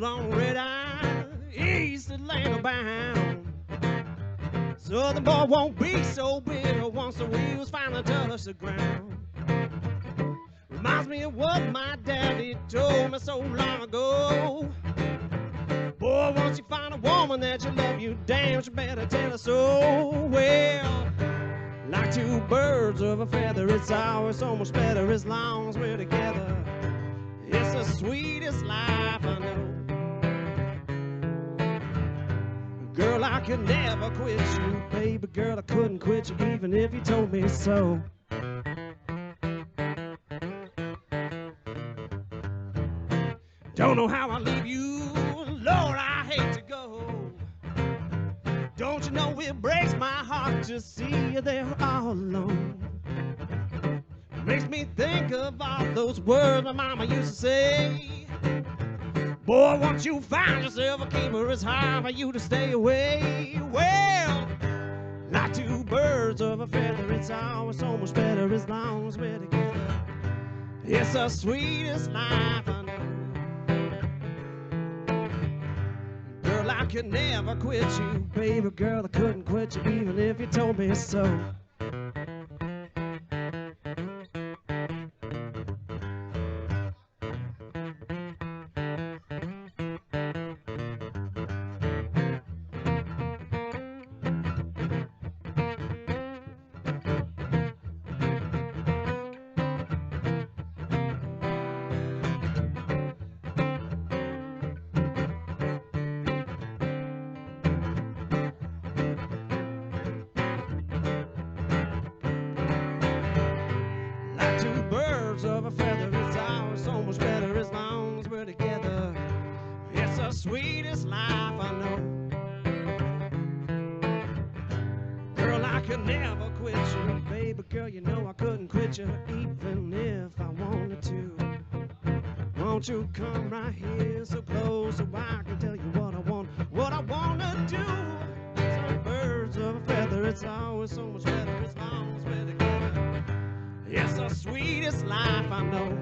traveled on red eye, east Atlanta bound. Southern boy won't be so bitter once the wheels finally touch the ground. Reminds me of what my daddy told me so long ago. Boy, once you find a woman that you love, you damn sure better tell her so. Well, like two birds of a feather, it's always so much better as long as we're together. It's the sweetest life I know. Girl, I could never quit you, baby girl, I couldn't quit you even if you told me so. Don't know how I'll leave you, Lord, I hate to go. Don't you know it breaks my heart to see you there all alone. Makes me think of all those words my mama used to say. Boy, once you find yourself a keeper, it's hard for you to stay away. Well, like two birds of a feather, it's always so much better as long as we're together. It's the sweetest life I know. Girl, I could never quit you, baby girl, I couldn't quit you even if you told me so. Of a feather, it's always so much better as long as we're together. It's the sweetest life I know. Girl, I could never quit you, baby girl, you know I couldn't quit you even if I wanted to. Won't you come right here so close so I can tell you what I wanna do. Some birds of a feather, it's always so much better as long as we're together. It's the sweetest life I know.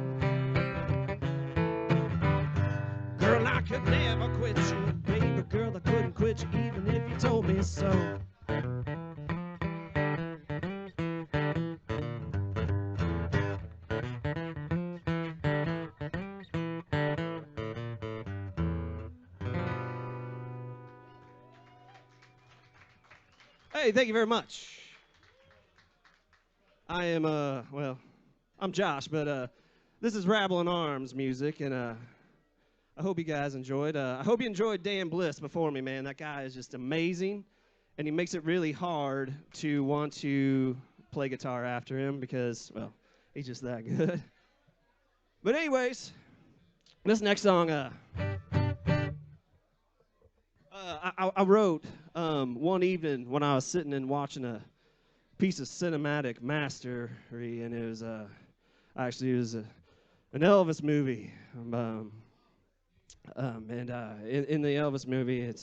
Girl, I could never quit you, baby girl, I couldn't quit you even if you told me so. Hey, thank you very much. I am, well, I'm Josh, but this is Rabble in Arms music, and I hope you guys enjoyed. I hope you enjoyed Dan Bliss before me, man. That guy is just amazing, and he makes it really hard to want to play guitar after him because, well, he's just that good. But anyways, this next song, I wrote one evening when I was sitting and watching a piece of cinematic mastery, and it was actually it was an Elvis movie. In the Elvis movie,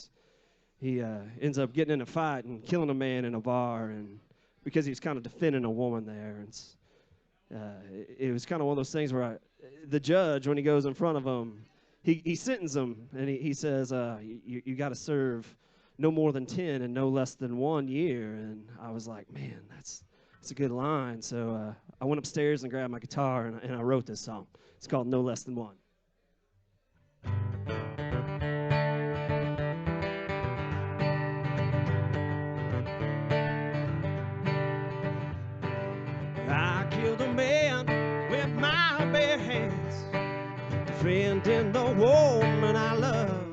he ends up getting in a fight and killing a man in a bar, and because he was kind of defending a woman there, and it was kind of one of those things where the judge, when he goes in front of him, he sentences him, and he says, you got to serve no more than 10 and no less than 1 year. And I was like, man, that's a good line. So I went upstairs and grabbed my guitar, and I wrote this song. It's called No Less Than One. I killed a man with my bare hands, defending the woman I love.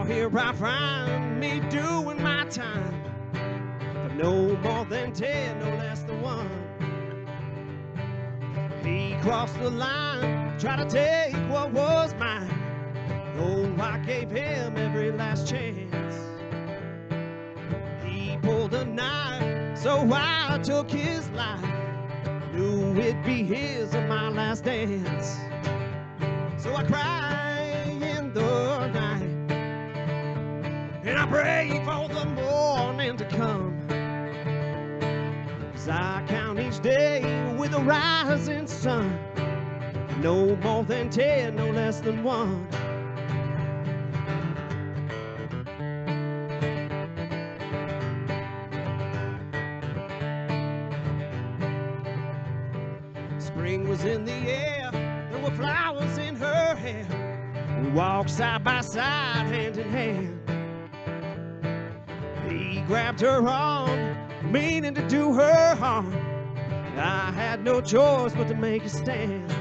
Here I find me doing my time for no more than 10, no less than 1. He crossed the line, tried to take what was mine. Oh, I gave him every last chance. He pulled a knife, so I took his life. Knew it'd be his on my last dance. So I cried in the night, and I pray for the morning to come, 'cause I count each day with the rising sun. no more than 10, no less than 1. Spring was in the air, there were flowers in her hair. We walked side by side, hand in hand. He grabbed her arm, meaning to do her harm. I had no choice but to make a stand.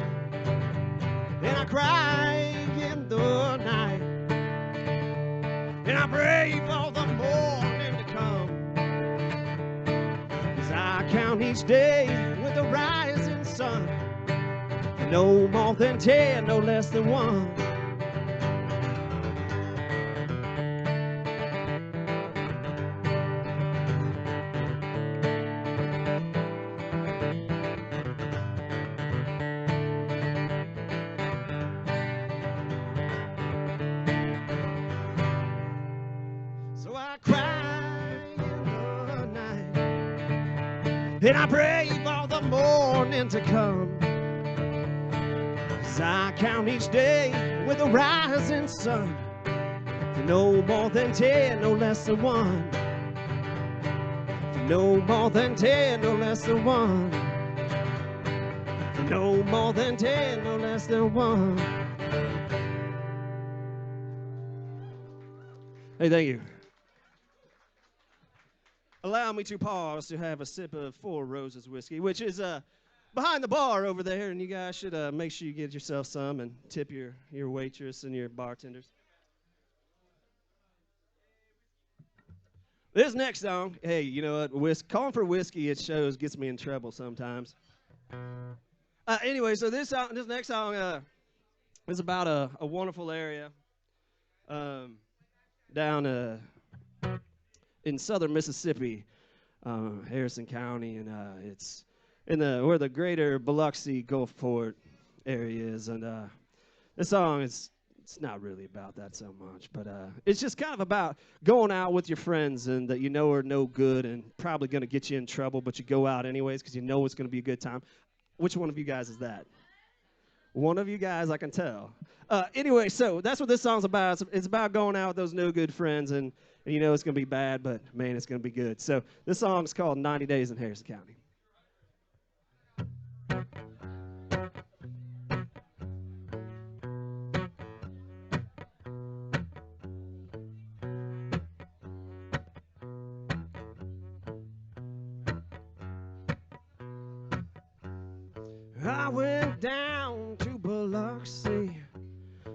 And I cried in the night, and I pray for the morning to come. As I count each day with the rising sun, no more than 10, no less than 1. So I cry in the night, and I pray for the morning to come. As I count each day with the rising sun, for no more than 10, no less than 1. For no more than 10, no less than 1. For no more than 10, no less than 1. Hey, thank you. Allow me to pause to have a sip of Four Roses whiskey, which is behind the bar over there, and you guys should make sure you get yourself some and tip your waitress and your bartenders. This next song, hey, you know what? Calling for whiskey at shows gets me in trouble sometimes. Anyway, so this next song is about a wonderful area down in southern Mississippi, Harrison County, and it's in where the greater Biloxi Gulfport area is. And this song it's not really about that so much, but it's just kind of about going out with your friends and that you know are no good and probably going to get you in trouble, but you go out anyways because you know it's going to be a good time. Which one of you guys is that? One of you guys, I can tell. Anyway, so that's what this song's about. It's about going out with those no good friends, and you know it's going to be bad, but man, it's going to be good. So this song's called 90 Days in Harrison County. I went down to Biloxi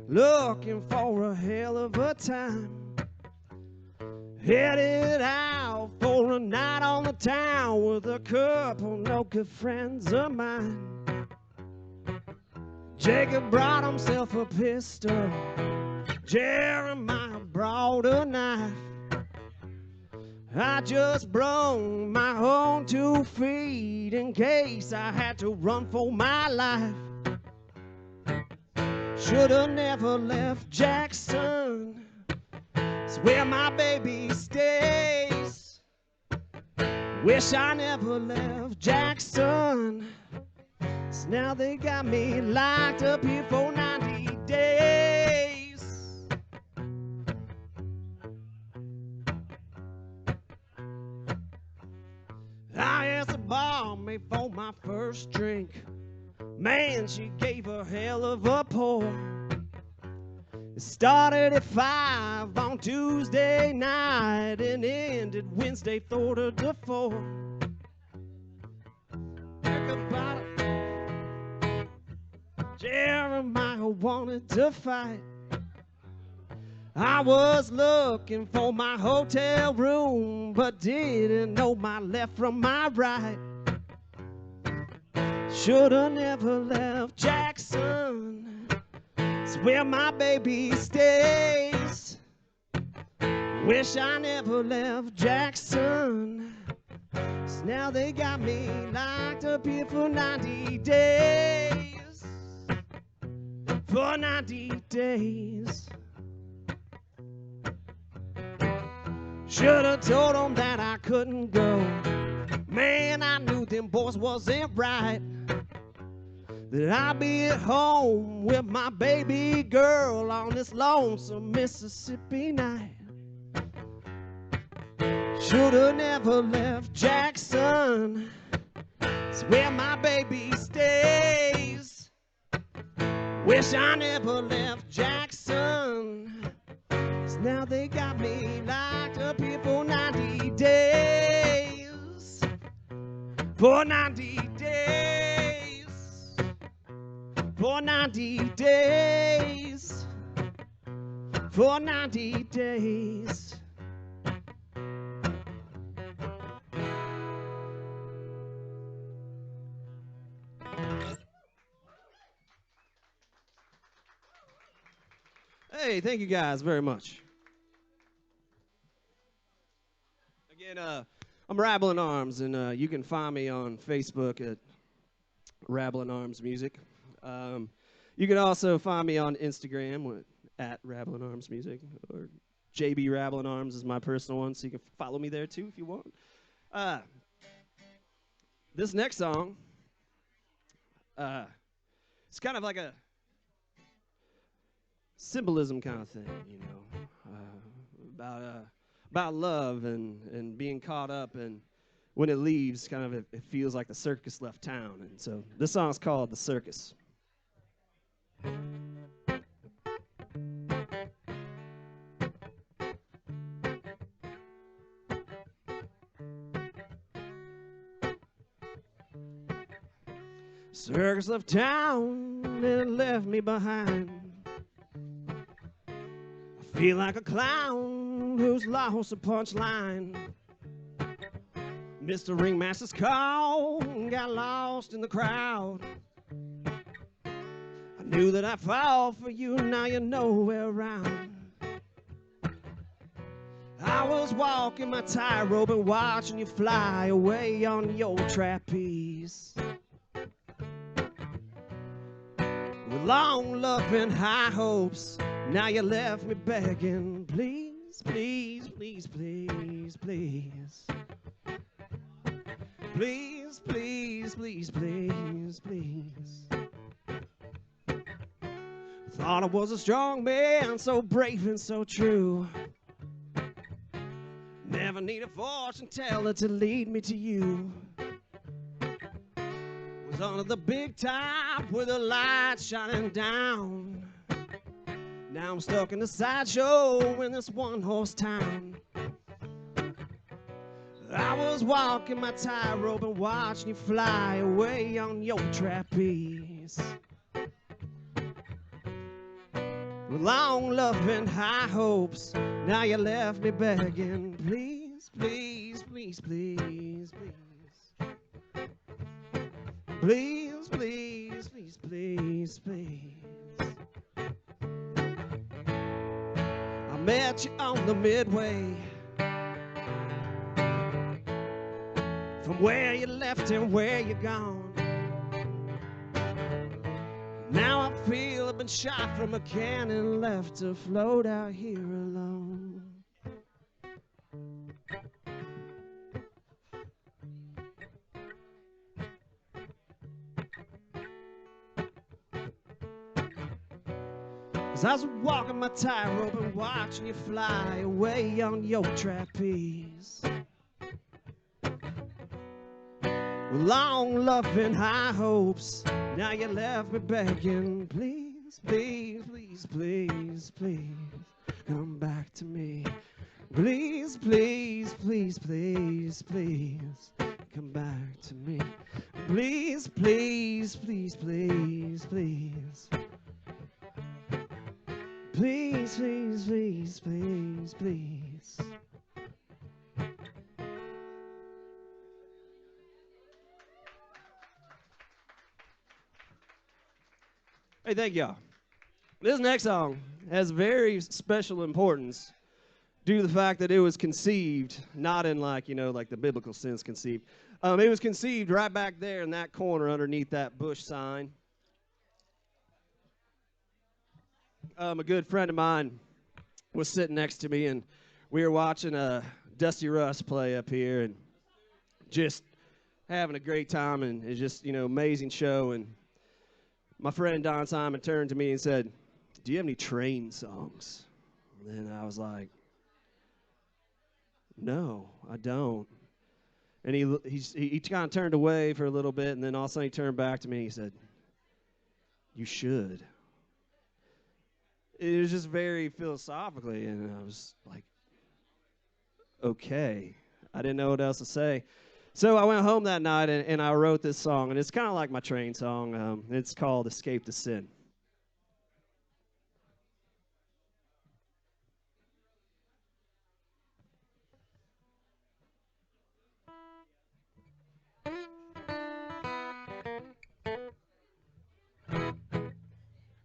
looking for a hell of a time. Headed out for a night on the town with a couple no good friends of mine. Jacob brought himself a pistol, Jeremiah brought a knife. I just brung my own 2 feet in case I had to run for my life. Should've never left Jackson, it's where my baby stays. Wish I never left Jackson, 'cause now they got me locked up here for 90 days. I asked the barmaid for my first drink. Man, she gave a hell of a pour. It started at 5 on Tuesday night and ended Wednesday 3 to 4. Jeremiah wanted to fight. I was looking for my hotel room, but didn't know my left from my right. Should've never left Jackson, it's where my baby stays. Wish I never left Jackson, 'cause now they got me locked up here for 90 days. For 90 days. Should've told them that I couldn't go. Man, I knew them boys wasn't right. that I'll be at home with my baby girl on this lonesome Mississippi night. Should've never left Jackson, it's where my baby stays. Wish I never left Jackson, 'cause now they got me locked up here for 90 days. For 90 days. For 90 days. For 90 days. Hey, thank you guys very much. Again, I'm Rabble in Arms, and you can find me on Facebook at Rabble in Arms Music. You can also find me on Instagram at Rabble in Arms Music, or JB Rabble in Arms is my personal one, so you can follow me there too if you want. This next song, it's kind of like a symbolism kind of thing, you know, about love and being caught up, and when it leaves, kind of it feels like the circus left town. And so this song's called "The Circus." Circus left town and it left me behind. I feel like a clown who's lost a punchline. Mr. Ringmaster's call, got lost in the crowd. I knew that I'd fall for you, now you're nowhere around. I was walking my tightrope and watching you fly away on your trapeze. With long love and high hopes, now you left me begging, please, please, please, please, please. Please, please, please, please, please. Thought I was a strong man, so brave and so true. Never need a fortune teller to lead me to you. Was under the big top with the light shining down. Now I'm stuck in the sideshow in this one-horse town. I was walking my tightrope and watching you fly away on your trapeze. With long love and high hopes, now you left me begging, please, please, please, please, please. Please, please, please, please, please. I met you on the midway, from where you left and where you're gone. Now I feel I've been shot from a cannon, left to float out here alone. As I was walking my tightrope and watching you fly away on your trapeze. With long love and high hopes, now you left me begging, please, please, please, please, please, come back to me. Please, please, please, please, please, come back to me. Please, please, please, please, please. Please, please, please, please, please. Hey, thank y'all. This next song has very special importance due to the fact that it was conceived, not in like, you know, like the biblical sense conceived. It was conceived right back there in that corner underneath that bush sign. A good friend of mine was sitting next to me, and we were watching Dusty Russ play up here and just having a great time, and it's just, you know, amazing show. And my friend Don Simon turned to me and said, "Do you have any train songs?" And I was like, "No, I don't." And he kind of turned away for a little bit, and then all of a sudden he turned back to me and he said, "You should." It was just very philosophically, and I was like, okay. I didn't know what else to say. So I went home that night, and I wrote this song, and it's kind of like my train song. It's called Escape the Sin.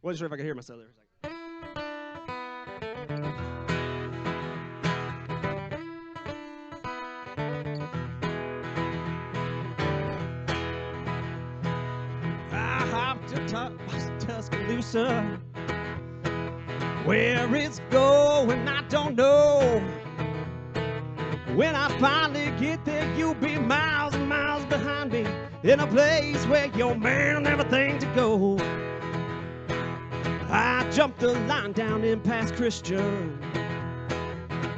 Wasn't sure if I could hear myself there for a second. I hopped to Tuscaloosa. Where it's going, I don't know. When I finally get there, you'll be miles and miles behind me, in a place where your man never think to go. I jumped the line down in past Christian,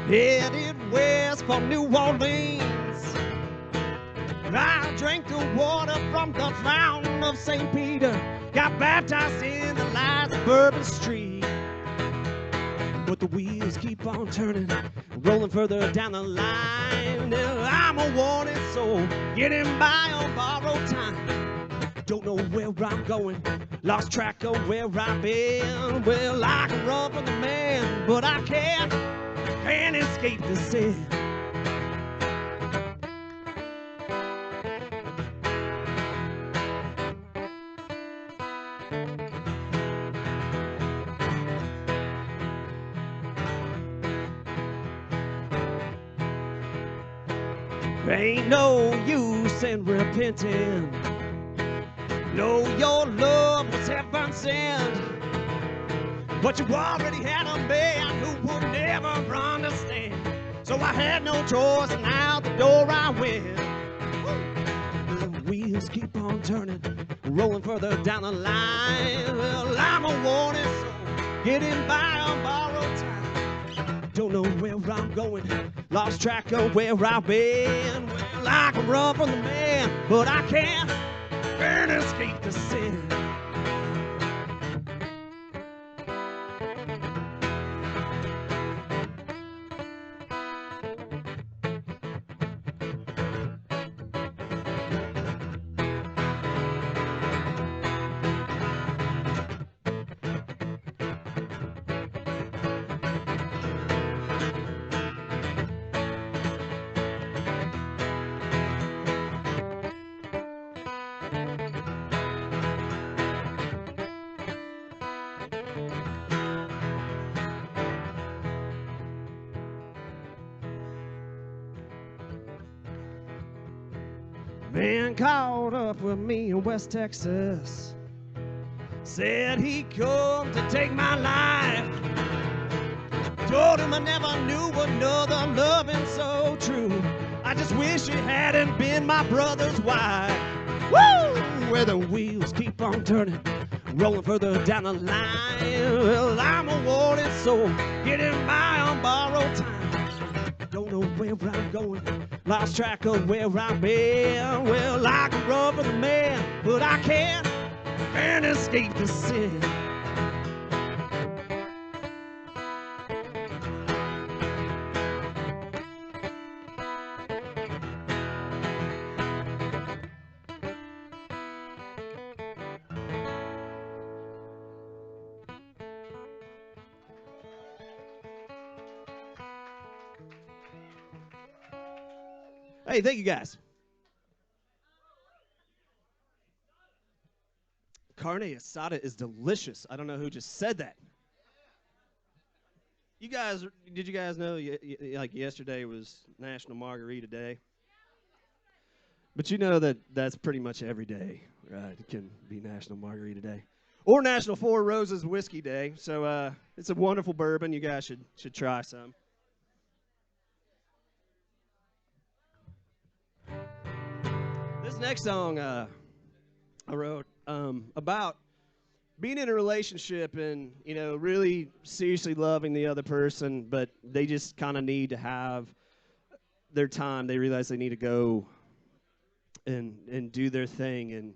headed west for New Orleans. I drank the water from the fountain of St. Peter, got baptized in the lights of Bourbon Street. But the wheels keep on turning, rolling further down the line. I'm a wanted soul, getting by on borrowed time. Don't know where I'm going, lost track of where I've been. Well, I can run from the man, but I can't escape the sin. Ain't no use in repenting. Know your love was heaven sent, but you already had a man who would never understand. So I had no choice, and out the door I went. The wheels keep on turning, rolling further down the line. Well, I'm a wanted soul, getting by on borrowed time. Don't know where I'm going, lost track of where I've been. Well, I can run from the man, but I can't escape the sin. Man caught up with me in West Texas, said he come to take my life. Told him I never knew another loving so true. I just wish it hadn't been my brother's wife. Woo! Where the wheels keep on turning, rolling further down the line. Well, I'm a wanted soul, getting by on borrowed time. Don't know where I'm going, lost track of where I've been. Well, I can run for the man, but I can't escape the sin. Hey, thank you guys. Carne asada is delicious. I don't know who just said that. Did you guys know, like yesterday was National Margarita Day? But you know that that's pretty much every day, right? It can be National Margarita Day. Or National Four Roses Whiskey Day. So it's a wonderful bourbon. You guys should try some. This next song I wrote about being in a relationship and, you know, really seriously loving the other person, but they just kind of need to have their time. They realize they need to go and do their thing. And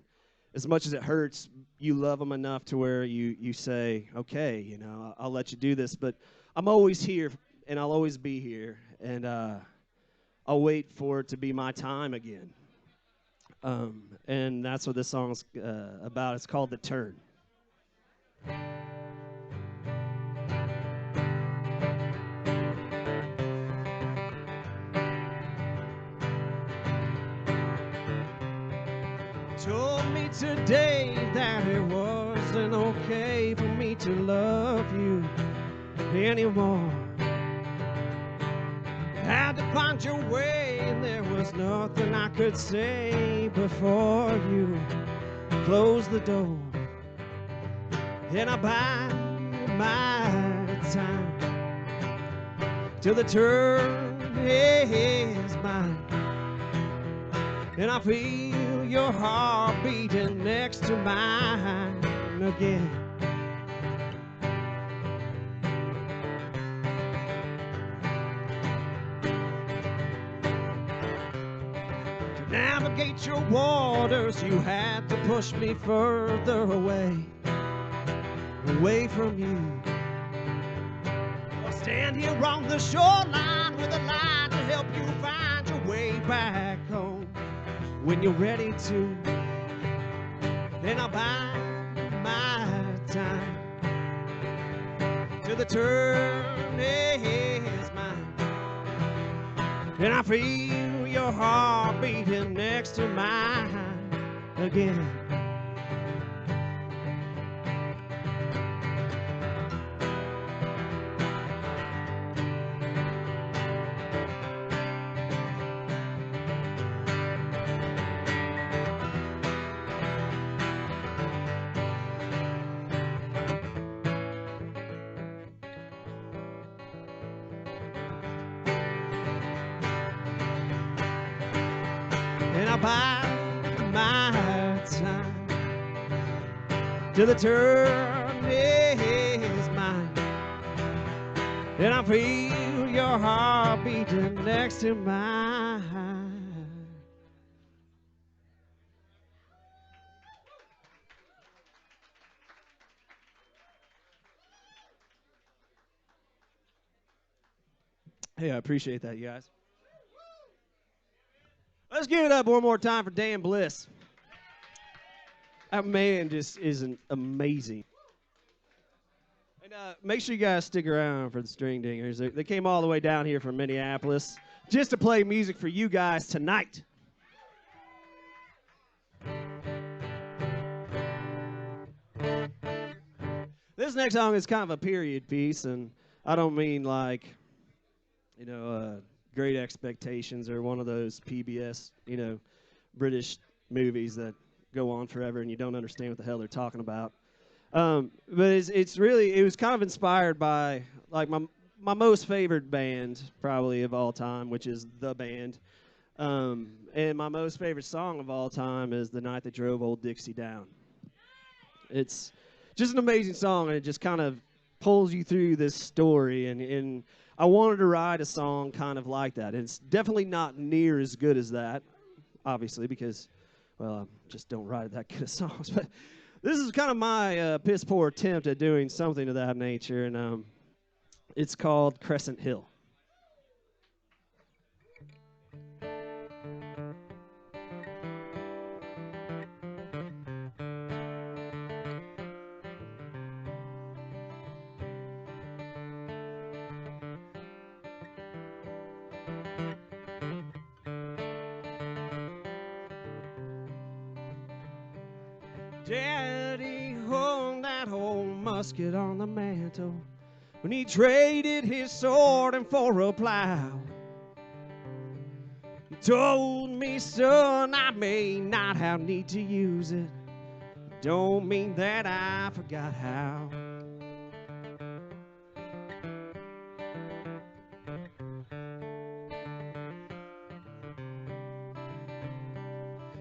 as much as it hurts, you love them enough to where you say, okay, you know, I'll let you do this, but I'm always here and I'll always be here. And I'll wait for it to be my time again. And that's what this song's about. It's called The Turn. Told me today that it wasn't okay for me to love you anymore. Had to find your way, and there was nothing I could say before you closed the door. And I bide my time till the turn is mine, and I feel your heart beating next to mine again. To navigate your waters, you had to push me further away from you. I'll stand here on the shoreline with a light to help you find your way back home when you're ready to. Then I'll bide my time till the turn is mine, and I feel your heart beating next to mine again. And I bide my time till the turn is mine, and I feel your heart beating next to mine. Hey, I appreciate that, you guys. Let's give it up one more time for Dan Bliss. That man just is amazing. And make sure you guys stick around for the String Dingers. They came all the way down here from Minneapolis just to play music for you guys tonight. This next song is kind of a period piece, and I don't mean like, you know, Great Expectations or one of those PBS, you know, British movies that go on forever and you don't understand what the hell they're talking about. But it's really, it was kind of inspired by like my most favorite band probably of all time, which is The Band. And my most favorite song of all time is The Night That Drove Old Dixie Down. It's just an amazing song, and it just kind of pulls you through this story, and I wanted to write a song kind of like that. It's definitely not near as good as that, obviously, because, well, I just don't write that good of songs. But this is kind of my piss poor attempt at doing something of that nature, and it's called Crescent Hill. Daddy hung that old musket on the mantle when he traded his sword and for a plow. He told me, son, I may not have need to use it. Don't mean that I forgot how.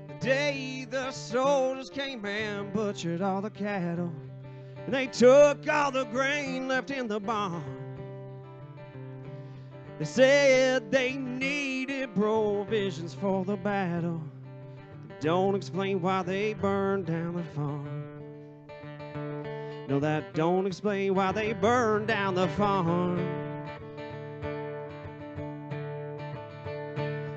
The day the soldiers came and butchered all the cattle, They took all the grain left in the barn. They said they needed provisions for the battle. They don't explain why they burned down the farm. No, that don't explain why they burned down the farm.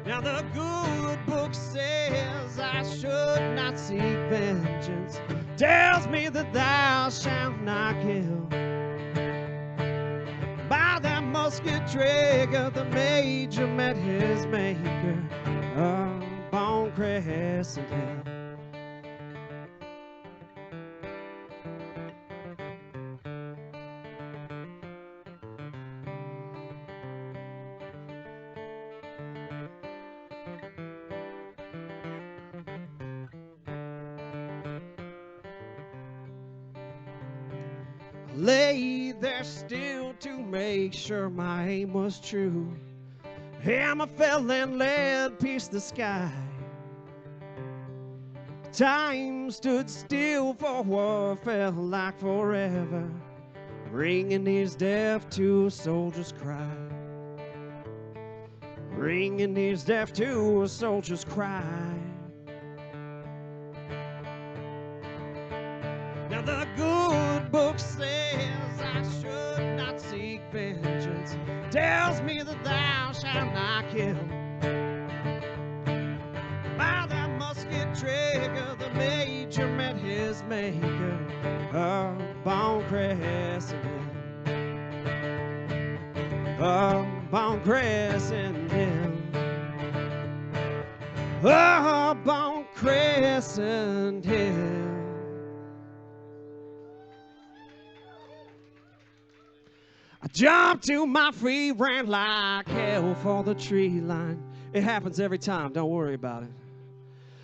Now the good book says I should not seek vengeance. Tells me that thou shalt not kill. By that musket trigger, the major met his maker up on Crescent Hill. Lay there still to make sure my aim was true. Hammer fell and lead pierced the sky. Time stood still for what felt like forever. Ringing ears deaf to a soldier's cry. Ringing ears deaf to a soldier's cry. Now the good book says I should not seek vengeance. Tells me that thou shalt not kill. By that musket trigger, the major met his maker up on Crescent Hill. Up on Crescent Hill. Up on Crescent Hill. I jumped to my feet, ran like hell for the tree line. It happens every time, don't worry about it.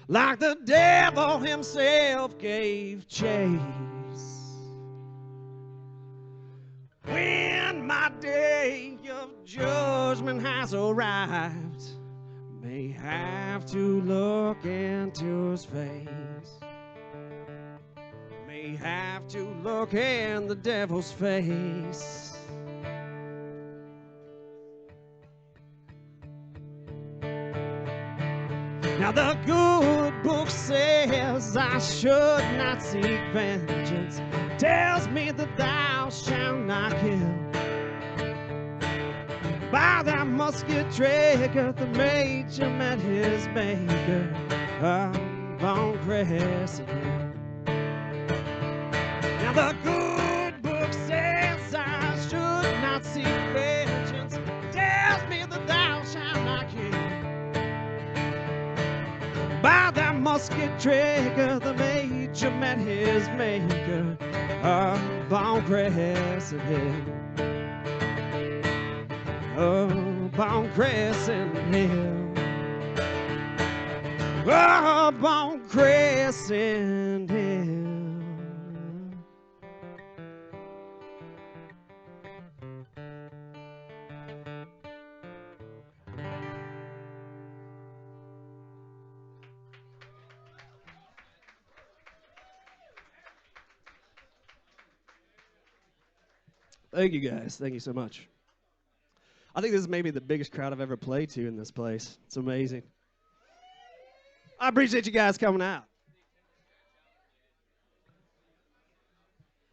Like the devil himself gave chase. When my day of judgment has arrived, may have to look into his face. May have to look in the devil's face. Now the good book says I should not seek vengeance. Tells me that thou shalt not kill. By that musket trigger, the major met his maker up on Crescent Hill. Now the good book says I should not seek vengeance. Tells me that thou shalt not kill. By that musket trigger, the major met his maker up on Crescent Hill. Up on Crescent Hill. Up on Crescent Hill. Thank you guys. Thank you so much. I think this is maybe the biggest crowd I've ever played to in this place. It's amazing. I appreciate you guys coming out.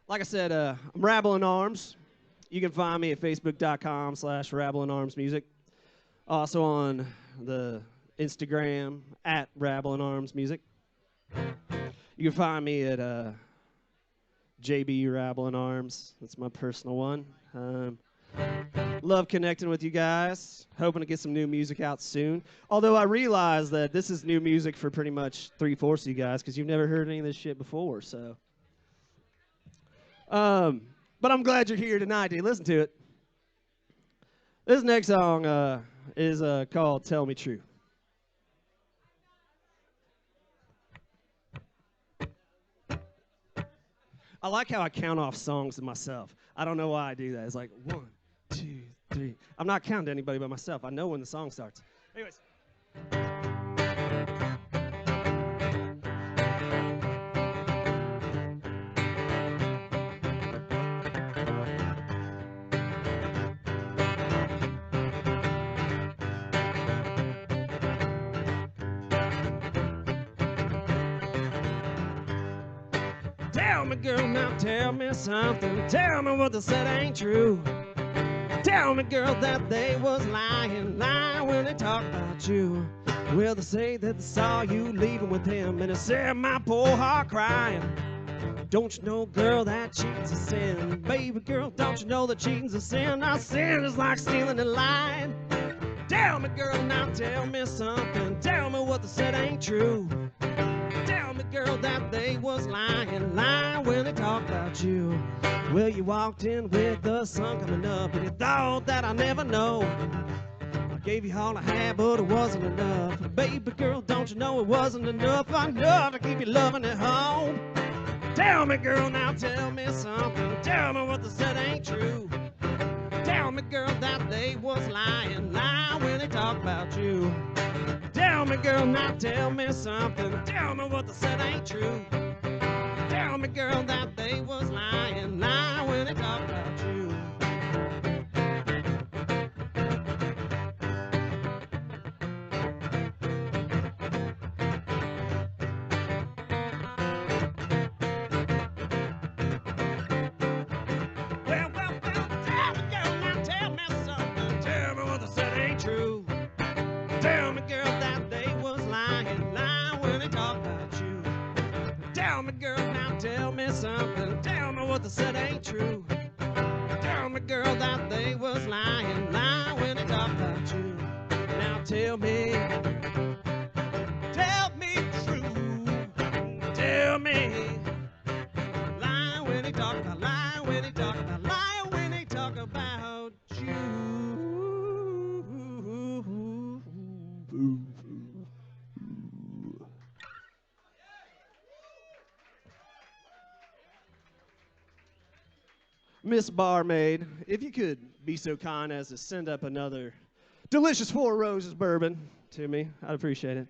Like I said, I'm Rabble in Arms. You can find me at facebook.com/Rabble in Arms Music. Also on the Instagram at Rabble in Arms Music. You can find me at JB Rabble in Arms. That's my personal one. Love connecting with you guys. Hoping to get some new music out soon. Although I realize that this is new music for pretty much 3/4 of you guys because you've never heard any of this shit before. So, but I'm glad you're here tonight to listen to it. This next song is called "Tell Me True." I like how I count off songs to myself. I don't know why I do that. It's like 1, 2, 3. I'm not counting to anybody but myself. I know when the song starts. Anyways. Tell me, girl, now tell me something. Tell me what they said ain't true. Tell me, girl, that they was lying when they talked about you. Well, they say that they saw you leaving with him, and they said my poor heart crying. Don't you know, girl, that cheating's a sin? Baby girl, don't you know that cheating's a sin? Now sin is like stealing and lying. Tell me, girl, now tell me something. Tell me what they said ain't true. Tell me, girl, that they was lying when they talked about you. Well, you walked in with the sun coming up, and you thought that I never know. I gave you all I had, but it wasn't enough. Baby girl, don't you know it wasn't enough to keep you loving at home? Tell me, girl, now tell me something. Tell me what they said ain't true. Tell me, girl, that they was lying when they talked about you. Tell me, girl, now tell me something. Tell me what they said ain't true. Tell me, girl, that they was lying when they talked about you. True. Tell me, girl, that they was lying when they talked about you. Tell me, girl, now tell me something. Tell me what they said ain't true. Tell me, girl, that they was lying when they talked about you. Now tell me true. Tell me, lying when they talk about, lying when they talk about, lying when they talk about you. Miss Barmaid, if you could be so kind as to send up another delicious Four Roses bourbon to me, I'd appreciate it.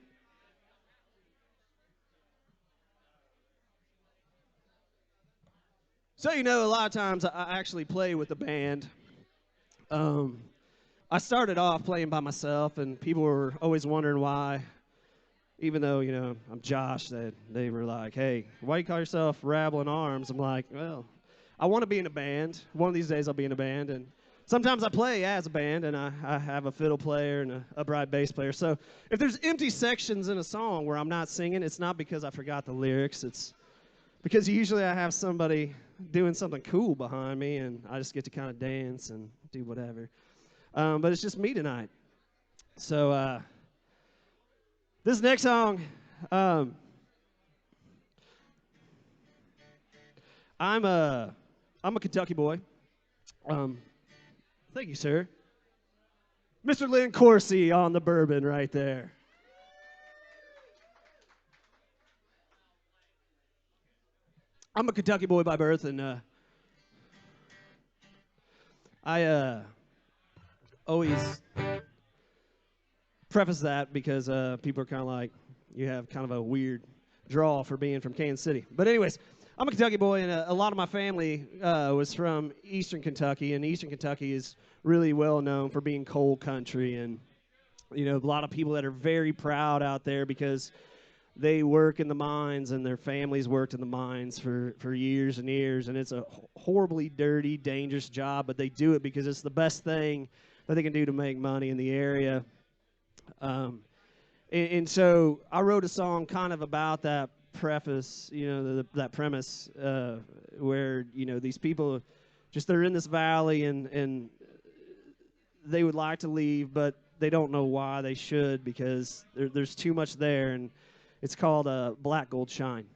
So, you know, a lot of times I actually play with a band. I started off playing by myself, and people were always wondering why. Even though, you know, I'm Josh, they were like, hey, why you call yourself Rabble in Arms? I'm like, well, I want to be in a band. One of these days I'll be in a band. And sometimes I play as a band, and I have a fiddle player and an upright bass player. So if there's empty sections in a song where I'm not singing, it's not because I forgot the lyrics. It's because usually I have somebody doing something cool behind me, and I just get to kind of dance and do whatever. But it's just me tonight. So this next song, I'm a Kentucky boy. Thank you, sir. Mr. Lynn Coursey on the bourbon right there. I'm a Kentucky boy by birth, and I always preface that because people are kind of like, you have kind of a weird draw for being from Kansas City. But anyways, I'm a Kentucky boy, and a lot of my family was from Eastern Kentucky, and Eastern Kentucky is really well known for being coal country, and you know, a lot of people that are very proud out there because they work in the mines, and their families worked in the mines for years and years, and it's a horribly dirty, dangerous job, but they do it because it's the best thing that they can do to make money in the area. And so I wrote a song kind of about that preface, you know, that premise, where, you know, these people just, they're in this valley, and they would like to leave, but they don't know why they should because there's too much there, and it's called Black Gold Shine.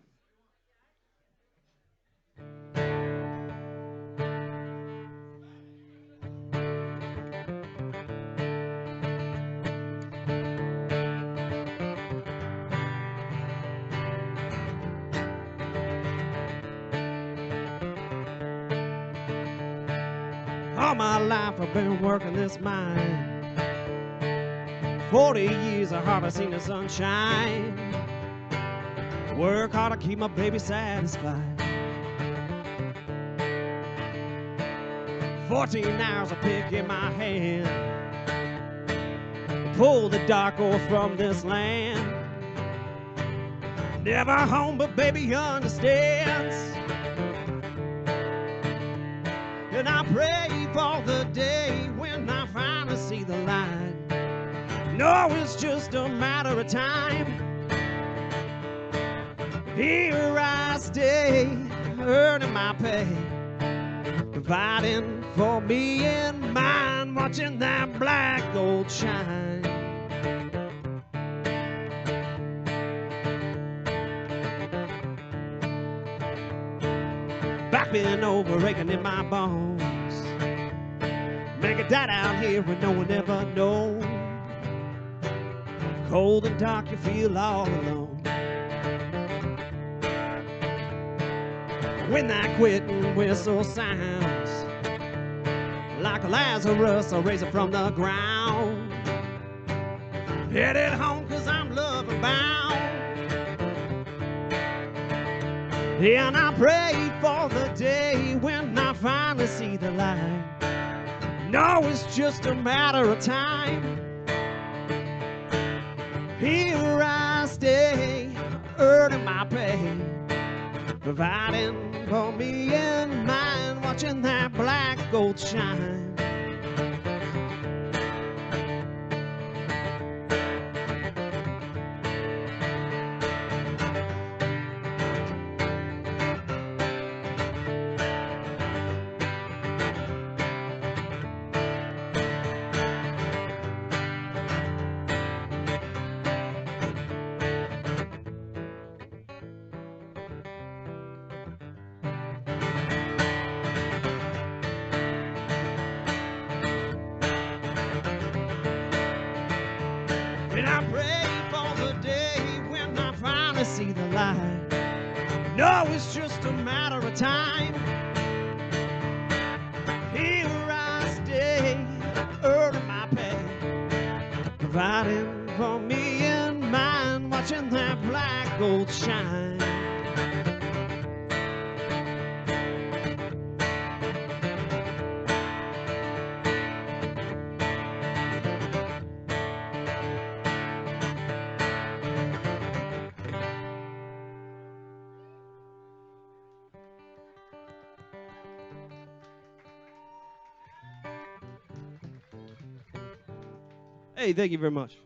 All my life I've been working this mine. 40 years I hardly seen the sunshine. Work hard to keep my baby satisfied. 14 hours I pick in my hand, pull the dark ore from this land. Never home, but baby understands. And I pray for the day when I finally see the light. No, it's just a matter of time. Here I stay, earning my pay, providing for me and mine, watching that black gold shine. Back been over, aching in my bones. Make a dad out here and no one ever knows. Cold and dark, you feel all alone. When that quitting whistle sounds, like a Lazarus, I raise it from the ground. Headed home 'cause I'm lover bound. And I prayed for the day when I finally see the light. No, it's just a matter of time. Here I stay, earning my pay, providing for me and mine, watching that black gold shine. And I pray for the day when I finally see the light. No, it's just a matter of time. Here I stay, earning my pay, providing for me and mine, watching that black gold shine. Hey, thank you very much.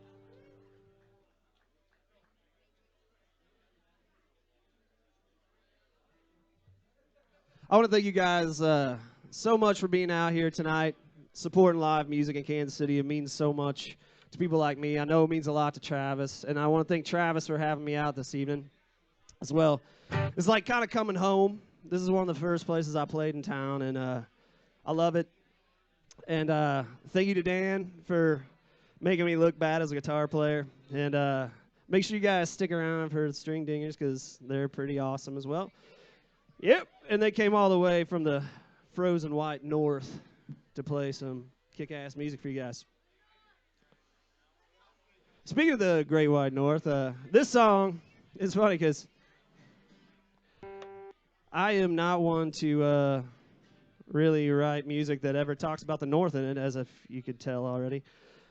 I want to thank you guys so much for being out here tonight, supporting live music in Kansas City. It means so much to people like me. I know it means a lot to Travis, and I want to thank Travis for having me out this evening as well. It's like kind of coming home. This is one of the first places I played in town, and I love it. And thank you to Dan for making me look bad as a guitar player. And make sure you guys stick around for the String Dingers because they're pretty awesome as well. Yep, and they came all the way from the frozen white north to play some kick-ass music for you guys. Speaking of the great white north, this song is funny because I am not one to really write music that ever talks about the north in it, as if you could tell already.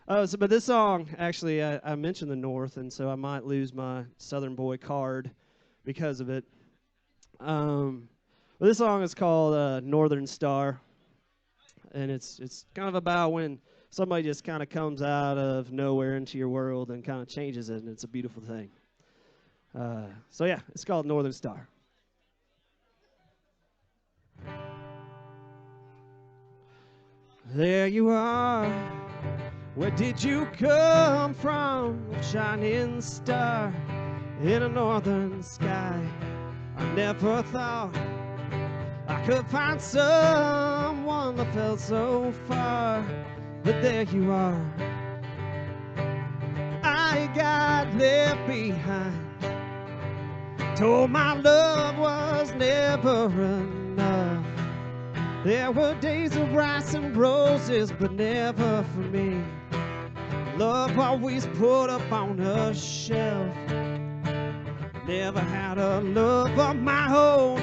But this song, actually, I mentioned the north, and so I might lose my Southern Boy card because of it. But this song is called Northern Star, and it's kind of about when somebody just kind of comes out of nowhere into your world and kind of changes it, and it's a beautiful thing. So yeah, it's called Northern Star. There you are. Where did you come from? Shining star in a northern sky. I never thought I could find someone that felt so far. But there you are. I got left behind. Told my love was never enough. There were days of rice and roses, but never for me. Love always put up on a shelf. Never had a love of my own.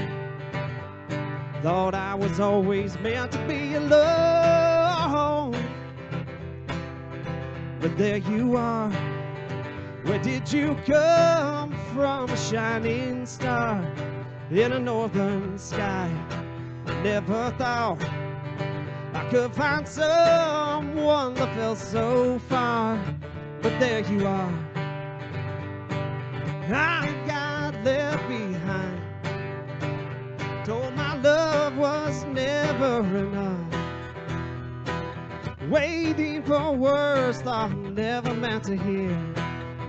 Thought I was always meant to be alone. But there you are. Where did you come from a shining star in a northern sky. I never thought I could find someone that felt so far, but there you are. I got left behind, told my love was never enough, waiting for words thought I never meant to hear.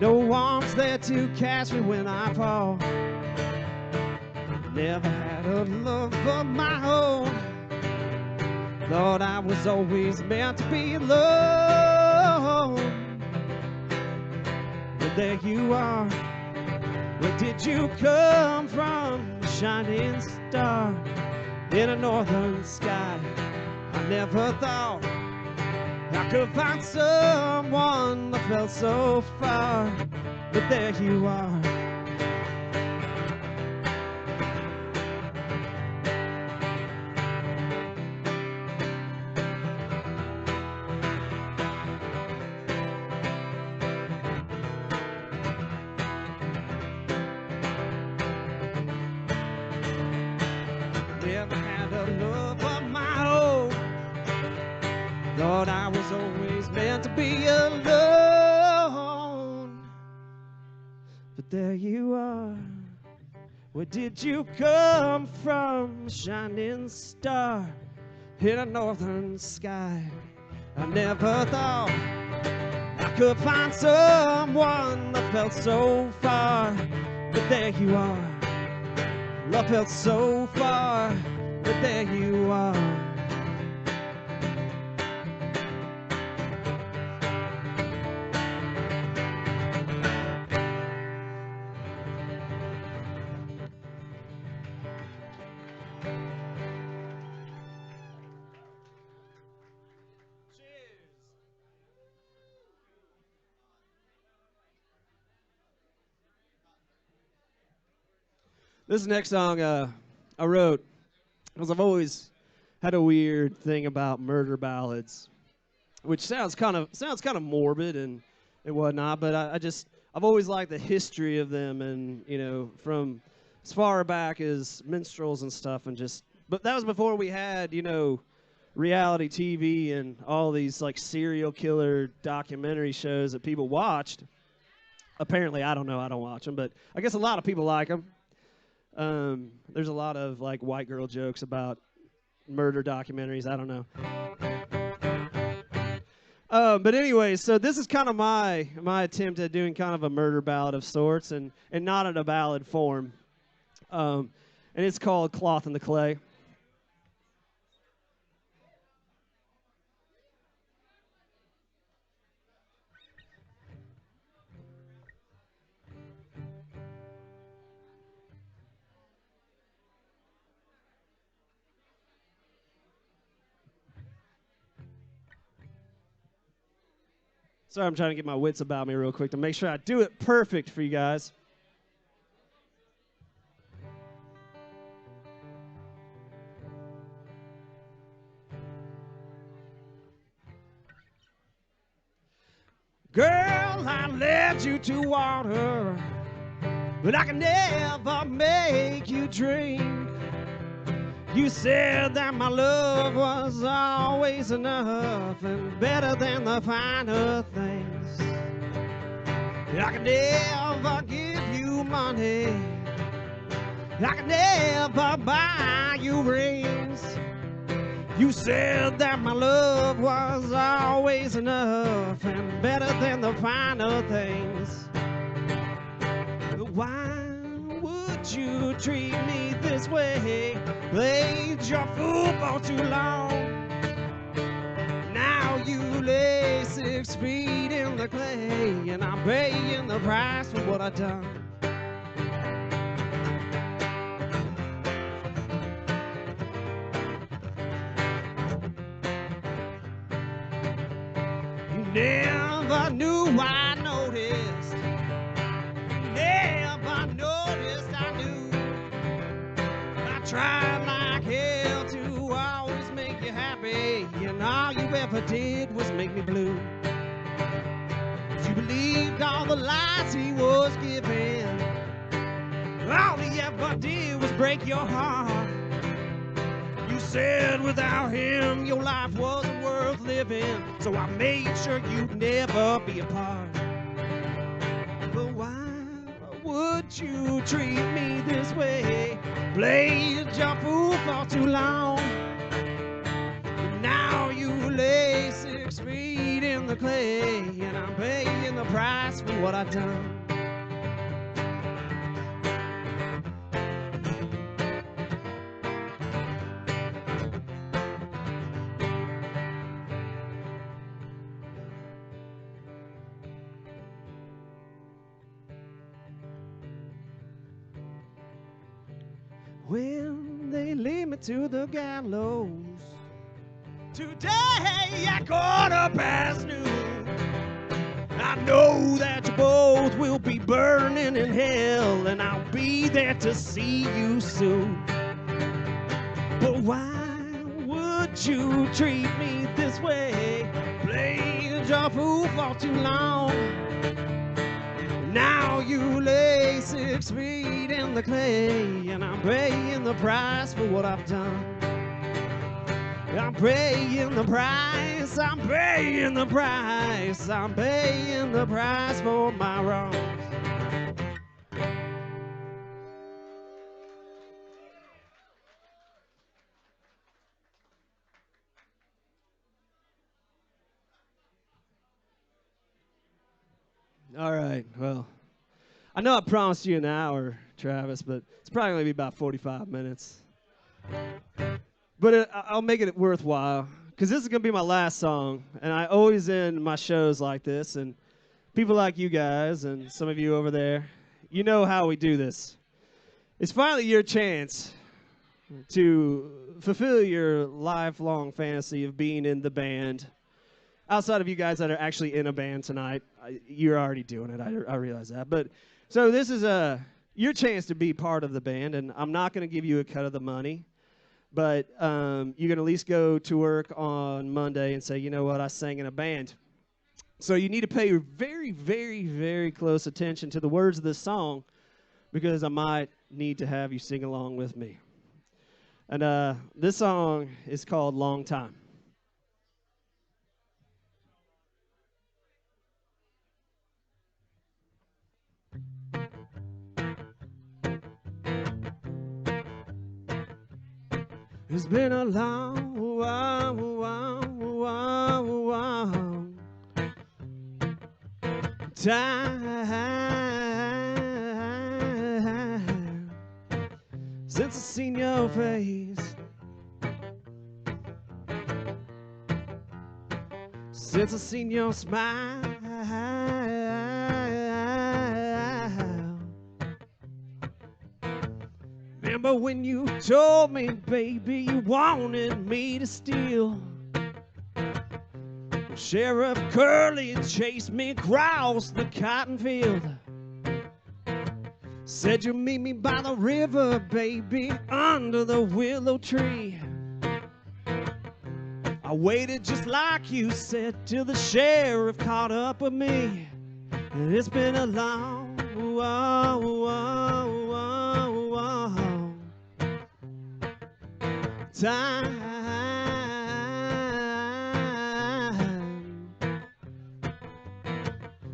No arms there to catch me when I fall. Never had a love of my own, thought I was always meant to be alone. But there you are. Where did you come from? A shining star in a northern sky. I never thought I could find someone that felt so far, but there you are. Never had a love of my own, thought I was always meant to be alone. But there you are. Where did you come from? A shining star in a northern sky. I never thought I could find someone that felt so far, but there you are. Love felt so far, but there you are. This next song I wrote because I've always had a weird thing about murder ballads, which sounds kind of morbid and whatnot. But I've always liked the history of them, and from as far back as minstrels and stuff, but that was before we had reality TV and all these like serial killer documentary shows that people watched. Apparently, I don't know, I don't watch them, but I guess a lot of people like them. There's a lot of like white girl jokes about murder documentaries. I don't know. But anyway, so this is kind of my attempt at doing kind of a murder ballad of sorts, and not in a ballad form. And it's called Cloth in the Clay. Sorry, I'm trying to get my wits about me real quick to make sure I do it perfect for you guys. Girl, I led you to water, but I can never make you drink. You said that my love was always enough and better than the finer things. I can never give you money, I can never buy you rings. You said that my love was always enough and better than the finer things. But why would you treat me this way? Played your fool for too long. Now you lay 6 feet in the clay, and I'm paying the price for what I've done. You never knew I noticed. Never noticed I knew. I tried like hell to always make you happy, and all you ever did was make me blue. You believed all the lies he was giving, All he ever did was break your heart. You said without him your life wasn't worth living, so I made sure you'd never be apart. But why would you treat me this way? Played your fool for too long. Now you lay 6 feet in the clay, and I'm paying the price for what I've done. When they lead me to the gallows, today at noon, I know that you both will be burning in hell, and I'll be there to see you soon. But why would you treat me this way? Played your fool for too long. Now you lay 6 feet in the clay, and I'm paying the price for what I've done. I'm paying the price, I'm paying the price, I'm paying the price for my wrongs. All right, well, I know I promised you an hour, Travis, but it's probably going to be about 45 minutes. But I'll make it worthwhile, because this is going to be my last song, and I always end my shows like this, and people like you guys and some of you over there, you know how we do this. It's finally your chance to fulfill your lifelong fantasy of being in the band. Outside of you guys that are actually in a band tonight, you're already doing it. I realize that. But so this is your chance to be part of the band, and I'm not going to give you a cut of the money, but you can at least go to work on Monday and say, you know what, I sang in a band. So you need to pay very, very, very close attention to the words of this song, because I might need to have you sing along with me. And this song is called Long Time. It's been a long time since I seen your face, since I seen your smile. Remember when you told me, baby, you wanted me to steal? Sheriff Curly chased me across the cotton field. Said you'd meet me by the river, baby, under the willow tree. I waited just like you said till the sheriff caught up with me. And it's been a long time.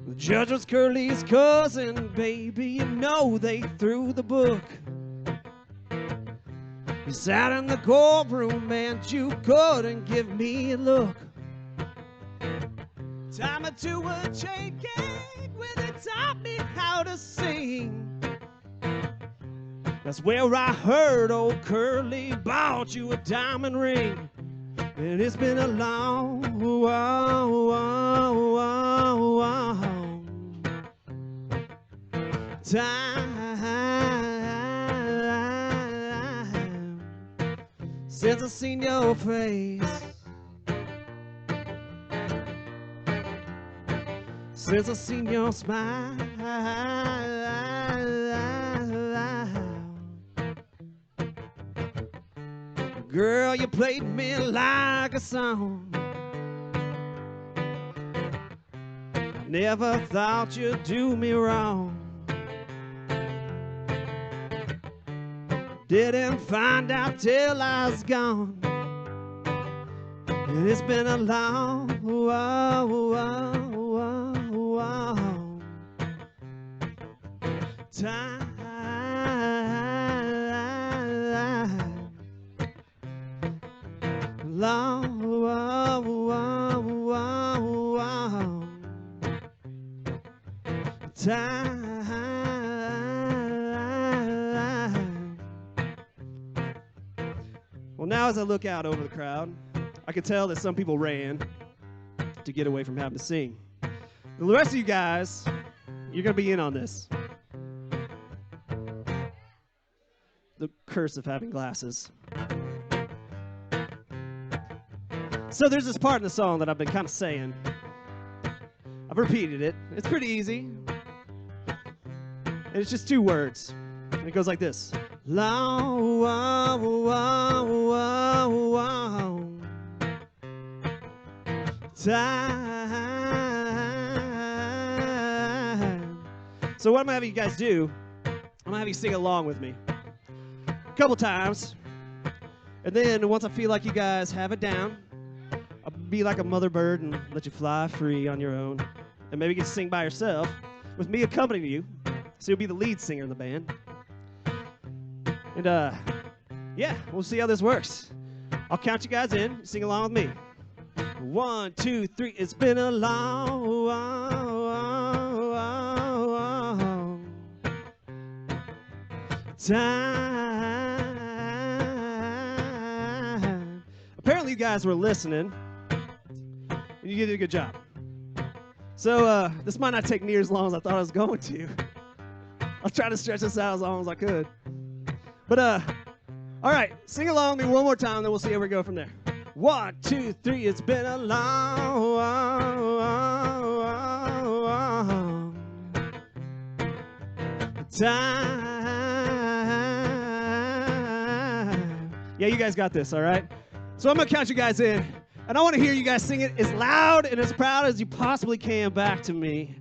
The judge was Curly's cousin, baby, you know they threw the book. You sat in the courtroom and you couldn't give me a look. Time me to a chain gang where they taught me how to sing. That's where I heard old Curly bought you a diamond ring. And it's been a long time since I seen your face, since I seen your smile. Girl, you played me like a song. Never thought you'd do me wrong. Didn't find out till I was gone. And it's been a long time. Well, now as I look out over the crowd, I can tell that some people ran to get away from having to sing. The rest of you guys, you're going to be in on this. The curse of having glasses. So there's this part in the song that I've been kind of saying. I've repeated it. It's pretty easy. And it's just 2 words. And it goes like this. Time. So what I'm going to have you guys do, I'm going to have you sing along with me a couple times. And then once I feel like you guys have it down, I'll be like a mother bird and let you fly free on your own. And maybe you can sing by yourself with me accompanying you. So you'll be the lead singer in the band. And yeah, we'll see how this works. I'll count you guys in. Sing along with me. 1, 2, 3. It's been a long time. Apparently you guys were listening, and you did a good job. So this might not take near as long as I thought I was going to. I'll try to stretch this out as long as I could. But all right, sing along with me one more time, then we'll see how we go from there. 1, 2, 3. It's been a long time. Yeah, you guys got this, all right? So I'm going to count you guys in, and I want to hear you guys sing it as loud and as proud as you possibly can back to me.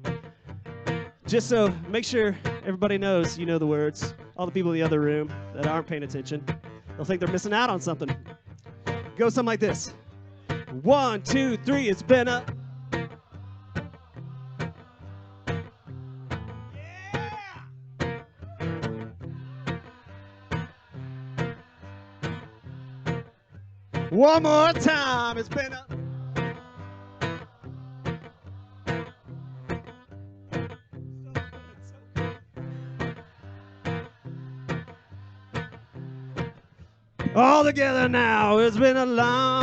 Just so, make sure everybody knows you know the words. All the people in the other room that aren't paying attention, they'll think they're missing out on something. Go something like this. 1, 2, 3, it's been a... Yeah! One more time, it's been a... All together now, it's been a long.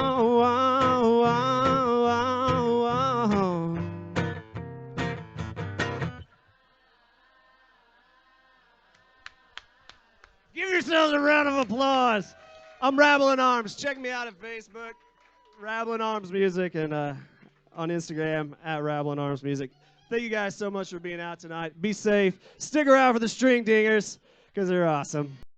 Give yourselves a round of applause. I'm Rabble in Arms. Check me out at Facebook, Rabble in Arms Music, and on Instagram at Rabble in Arms Music. Thank you guys so much for being out tonight. Be safe. Stick around for the string dingers because they're awesome.